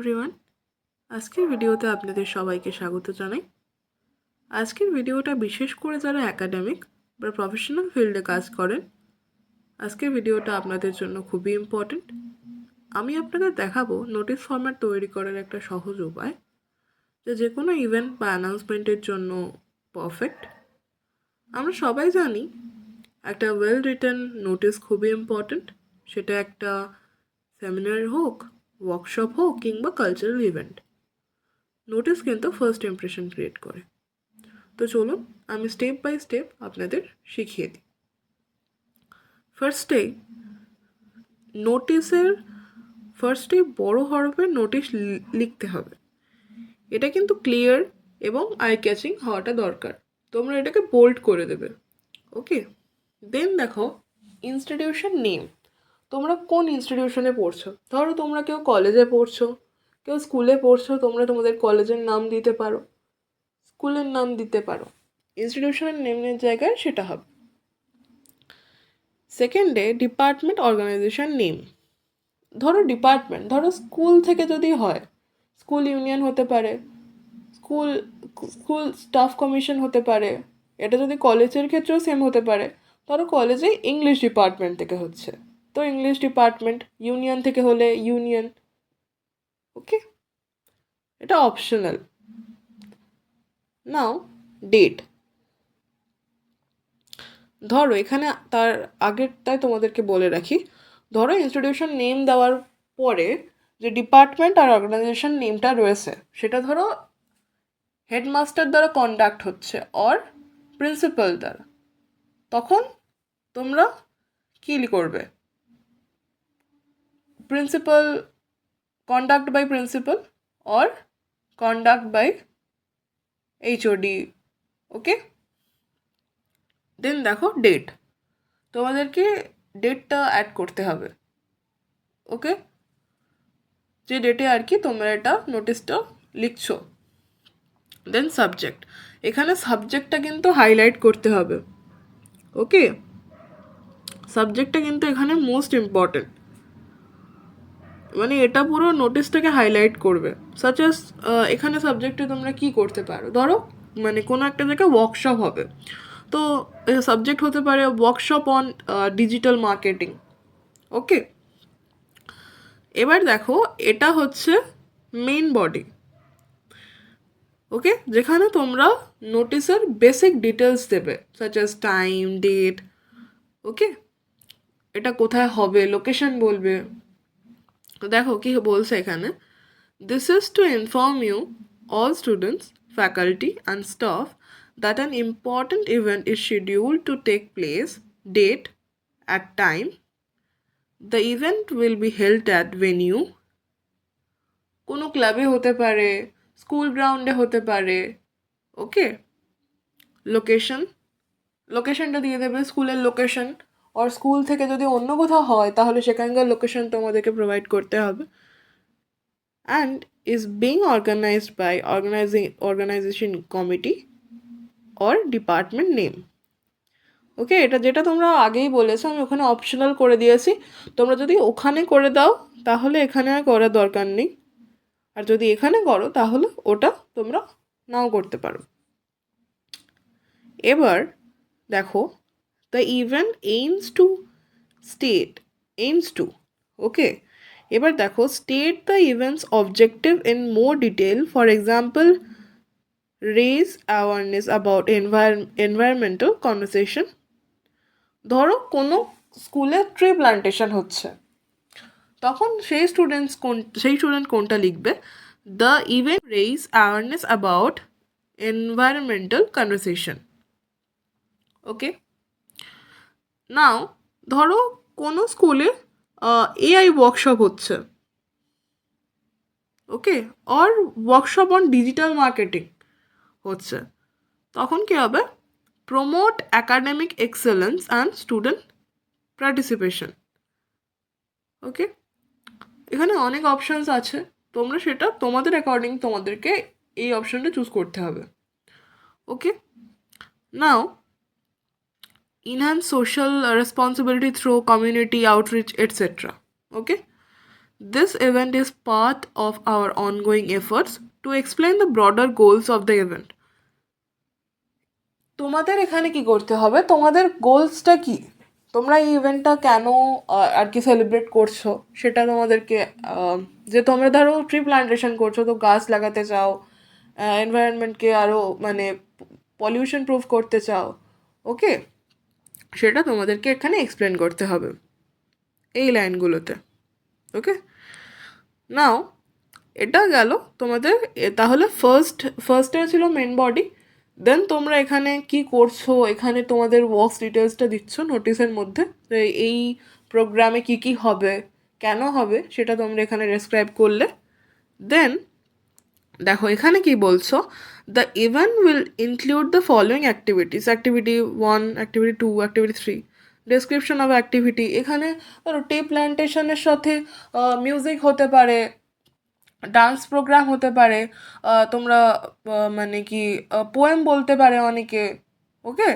Everyone, আজকের ভিডিওতে আপনাদের সবাইকে স্বাগত জানাই। আজকের ভিডিওটা বিশেষ করে যারা একাডেমিক বা প্রফেশনাল ফিল্ডে কাজ করেন, আজকের ভিডিওটা আপনাদের জন্য খুবই ইম্পর্ট্যান্ট। আমি আপনাদের দেখাবো নোটিশ ফরম্যাট তৈরি করার একটা সহজ উপায়, যে কোনো ইভেন্ট বা অ্যানাউন্সমেন্টের জন্য পারফেক্ট। আমরা সবাই জানি একটা ওয়েল রিটেন নোটিশ খুবই ইম্পর্ট্যান্ট, সেটা একটা সেমিনার হোক, ওয়ার্কশপ হোক কিংবা কালচারাল ইভেন্ট। নোটিস কিন্তু ফার্স্ট ইমপ্রেশন ক্রিয়েট করে। তো চলুন আমি স্টেপ বাই স্টেপ আপনাদের শিখিয়ে দিই। ফার্স্টেই নোটিসের ফার্স্টেই বড় হরফে নোটিশ লিখতে হবে। এটা কিন্তু ক্লিয়ার এবং আই ক্যাচিং হওয়াটা দরকার। তোমরা এটাকে বোল্ড করে দেবে। ওকে, দেন দেখো ইনস্টিটিউশন নেম। তোমরা কোন ইনস্টিটিউশনে পড়ছো? ধরো তোমরা কেউ কলেজে পড়ছো, কেউ স্কুলে পড়ছো, তোমরা তোমাদের কলেজের নাম দিতে পারো, স্কুলের নাম দিতে পারো, ইনস্টিটিউশনের নেমের জায়গায় সেটা হবে। সেকেন্ডে ডিপার্টমেন্ট অর্গানাইজেশন নেম। ধরো স্কুল থেকে যদি হয়, স্কুল ইউনিয়ন হতে পারে, স্কুল স্কুল স্টাফ কমিশন হতে পারে। এটা যদি কলেজের ক্ষেত্রেও সেম হতে পারে। ধরো কলেজে ইংলিশ ডিপার্টমেন্ট থেকে হচ্ছে, তো ইংলিশ ডিপার্টমেন্ট। ইউনিয়ন থেকে হলে ইউনিয়ন। ওকে, এটা অপশনাল। নাও ডেট। ধরো এখানে তার আগেরটাই তোমাদেরকে বলে রাখি, ধরো ইনস্টিটিউশন নেম দেওয়ার পরে যে ডিপার্টমেন্ট আর অর্গানাইজেশন নেমটা রয়েছে, সেটা ধরো হেডমাস্টার দ্বারা কন্ডাক্ট হচ্ছে অর প্রিন্সিপাল দ্বারা, তখন তোমরা কী করবে? Principal, conduct by principal or conduct by HOD. Okay, then দেখো ডেট। তোমাদেরকে ডেটটা অ্যাড করতে হবে। ওকে, যে ডেটে আর কি তোমরা এটা নোটিশটা লিখছো। Then subject. এখানে সাবজেক্টটা কিন্তু হাইলাইট করতে হবে। ওকে, সাবজেক্টটা কিন্তু এখানে মোস্ট ইম্পর্টেন্ট, মানে এটা পুরো নোটিশটাকে হাইলাইট করবে। সাচ এস এখানে সাবজেক্টে তোমরা কি করতে পারো, ধরো মানে কোনো একটা জায়গায় ওয়ার্কশপ হবে, তো সাবজেক্ট হতে পারে ওয়ার্কশপ অন ডিজিটাল মার্কেটিং। ওকে, এবার দেখো এটা হচ্ছে মেইন বডি। ওকে, যেখানে তোমরা নোটিসের বেসিক ডিটেলস দেবে, সাচ অ্যাজ টাইম, ডেট। ওকে, এটা কোথায় হবে, লোকেশন বলবে। তো দেখো কি বলছে এখানে, this is to inform you all students, faculty and staff that an important event is scheduled to take place, date, at time. The event will be held at venue. কোনো ক্লাবে হতে পারে, স্কুল গ্রাউন্ডে হতে পারে। ওকে, লোকেশনটা দিয়ে দেবে, স্কুলের লোকেশন। আর স্কুল থেকে যদি অন্য কোথাও হয় তাহলে সেখানকার লোকেশন তোমাদেরকে প্রোভাইড করতে হবে। And is being organised by organisation committee or department name. Okay, এটা যেটা তোমরা আগেই বলেছো, আমি ওখানে অপশনাল করে দিয়েছি। তোমরা যদি ওখানে করে দাও তাহলে এখানে আর করার দরকার নেই, আর যদি এখানে করো তাহলে ওটা তোমরা নাও করতে পারো। এবার দেখো, the event aims to. Okay, এবার দেখো state the events objective in more detail. For example, raise awareness about environmental conversation. ধরো কোনো স্কুলে ট্রি প্লান্টেশন হচ্ছে, তখন সেই স্টুডেন্ট কোনটা লিখবে? The event raise awareness about environmental conversation. Okay, now ধরো কোনো স্কুলে এআই ওয়ার্কশপ হচ্ছে। Okay, or workshop on digital marketing হচ্ছে, তখন কী হবে? Promote academic excellence and student participation. Okay, এখানে অনেক অপশানস আছে, তোমরা সেটা তোমাদের অ্যাকর্ডিং তোমাদেরকে এই অপশানটা চুজ করতে হবে। ওকে, নাও enhance social responsibility through community outreach, etc. Okay, This event is part of our ongoing efforts to explain the broader goals of the event. তোমাদের এখানে কি করতে হবে, তোমাদের গোলসটা কি, তোমরা এই ইভেন্টটা কেন আর কি সেলিব্রেট করছো সেটা তোমাদেরকে, যে তোমরা ধরো ট্রি প্লান্টেশন করছো, তো গাছ লাগাতে চাও, এনভায়রনমেন্টকে আরও মানে পলিউশন প্রুফ করতে চাও, ওকে, সেটা তোমাদেরকে এখানে এক্সপ্লেন করতে হবে এই লাইনগুলোতে, ওকে। নাও এটা গেল তোমাদের, তাহলে ফার্স্টে ছিল মেন বডি, দেন তোমরা এখানে কি করছো, এখানে তোমাদের ওয়ার্কস ডিটেলসটা দিচ্ছ নোটিসের মধ্যে, তো এই প্রোগ্রামে কি কি হবে, কেন হবে, সেটা তোমরা এখানে ডেসক্রাইব করলে। দেন দেখো এখানে কি বলছো, the event will include the following activities, activity 1, activity 2, activity 3, description of activity. এখানে ধরো টি প্ল্যান্টেশনের সাথে মিউজিক হতে পারে, ডান্স প্রোগ্রাম হতে পারে, তোমরা মানে কি পোয়েম বলতে পারে অনেকে, ওকে,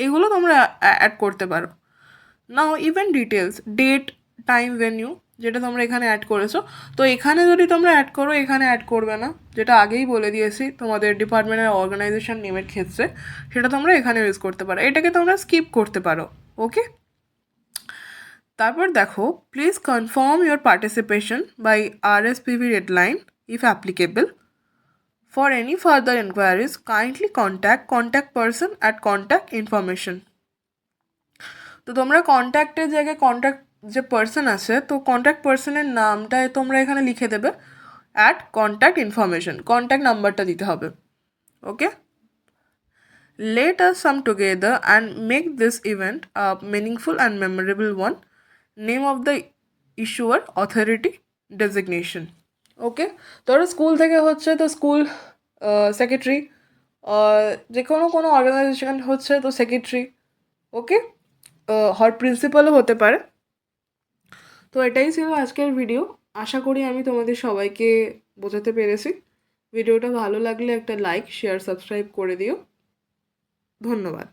এগুলো তোমরা অ্যাড করতে পারো। Now event details, date, time, venue, যেটা তোমরা এখানে অ্যাড করেছো, তো এখানে যদি তোমরা অ্যাড করো, এখানে অ্যাড করবে না, যেটা আগেই বলে দিয়েছি তোমাদের ডিপার্টমেন্টের অর্গানাইজেশন নেমের ক্ষেত্রে, সেটা তোমরা এখানে ইউজ করতে পারো, এটাকে তোমরা স্কিপ করতে পারো, ওকে। তারপর দেখো, please confirm your participation by RSPB deadline if applicable. For any further enquiries kindly contact person at contact information. তো তোমরা কন্ট্যাক্টের জায়গায় কন্ট্যাক্ট যে পার্সন আছে, তো কন্ট্যাক্ট পার্সনের নামটা তোমরা এখানে লিখে দেবে, অ্যাট কন্ট্যাক্ট ইনফরমেশন, কন্ট্যাক্ট নাম্বারটা দিতে হবে, ওকে। Let us come together and make this event a meaningful and memorable one. Name of the issuer, authority, designation. ওকে, ধরো স্কুল থেকে হচ্ছে, তো স্কুল সেক্রেটারি, যে কোনো অর্গানাইজেশন হচ্ছে তো সেক্রেটারি, ওকে, প্রিন্সিপালও হতে পারে। তো এটাই ছিল আজকের ভিডিও, আশা করি আমি তোমাদের সবাইকে বোঝাতে পেরেছি। ভিডিওটা ভালো লাগলে একটা লাইক, শেয়ার, সাবস্ক্রাইব করে দিও। ধন্যবাদ।